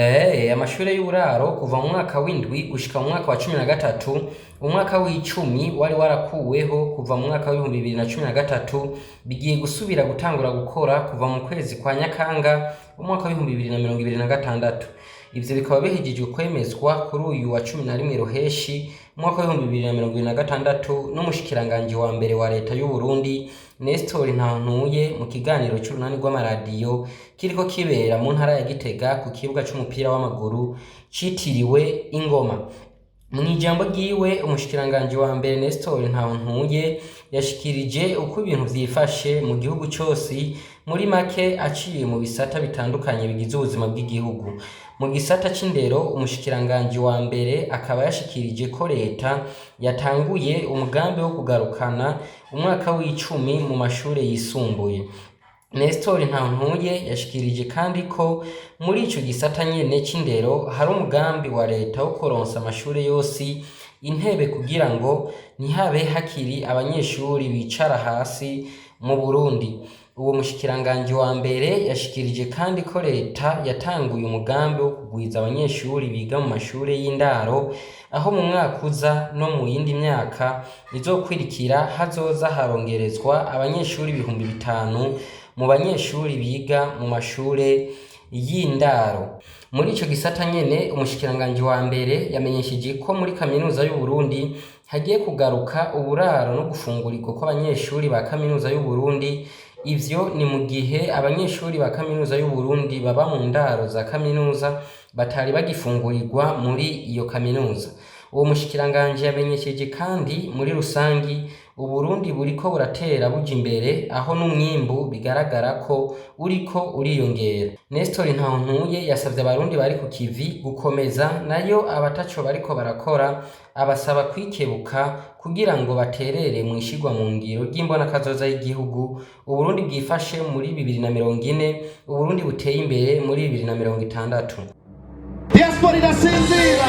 Amashure y'uburaro kuva mu mwaka w'indwi gushika mu mwaka wa 13, umwaka w'icumi wari warakuweho kuva mu mwaka w'ibihumbi 2013, bigiye gusubira gutangura gukora kuva mu kwezi kwa Nyakanga umwaka w'ibihumbi 2026. Ivyo bikaba bihejejwe kwemezwa kuri uyu wa 11 Ruheshi umwaka w'ibihumbi 2026 n'umushikiranganje wa mbere wa leta y'u Burundi Nestor Ntahontuye mu kiganiro c'urunani rw'amaradiyo kiriko kibera mu ntara ya Gitega ku kibuga c'umupira w'amaguru citiriwe Ingoma. Mw'ijambo ryiwe umushikiranganje wa mbere Nestor Ntahontuye yashikirije uko ibintu vyifashe mu gihugu cose, muri make aciye mu bisata bitandukanye bigize ubuzima bw'igihugu. Mu gisata c'indero umushikiranganje wa mbere akaba yashikirije ko leta yatanguye umugambi wo kugarukana umwaka w'icumi mu mashure yisumbuye. Nestor Ntahontuye yashikirije kandi ko muri ico gisata nyene c'indero hari umugambi wa leta wo kuronsa amashure yose intebe kugira ngo ntihabe hakiri abanyeshuri bicara hasi mu Burundi. Uwo mushikiranganje wa mbere yashikirije kandi ko leta yatanguye umugambi wo kugwiza abanyeshuri biga mu mashure y'indaro, aho mu mwaka uza no mu yindi myaka izokwirikira hazoza harongerezwa abanyeshuri 5,000 mu banyeshuri biga mu mashure y'indaro. Muri ico gisata nyene umushikiranganje wa mbere yamenyesheje ko muri kaminuza y'u Burundi hagiye kugaruka uburaro no gufungurirwa kw'abanyeshuri ba kaminuza y'u Burundi. Ivyo ni mu gihe abanyeshuri ba kaminuza y'u Burundi baba mu ndaro za kaminuza batari bagifungurirwa muri iyo kaminuza. Uwo mushikiranganje yamenyesheje kandi muri rusangi Uburundi buriko buratera buja imbere, aho n'umwimbu bigaragara ko uriko uriyongera. Nestor Ntahontuye yasavye abarundi bari ku kivi gukomeza, nayo abataco bariko barakora abasaba kwikebuka kugira ngo baterere mw'ishigwa mu ngiro ry'imbonakazoza y'igihugu Uburundi bwifashe muri 2040, Uburundi buteye imbere muri 2060. Diaspora inasinzira.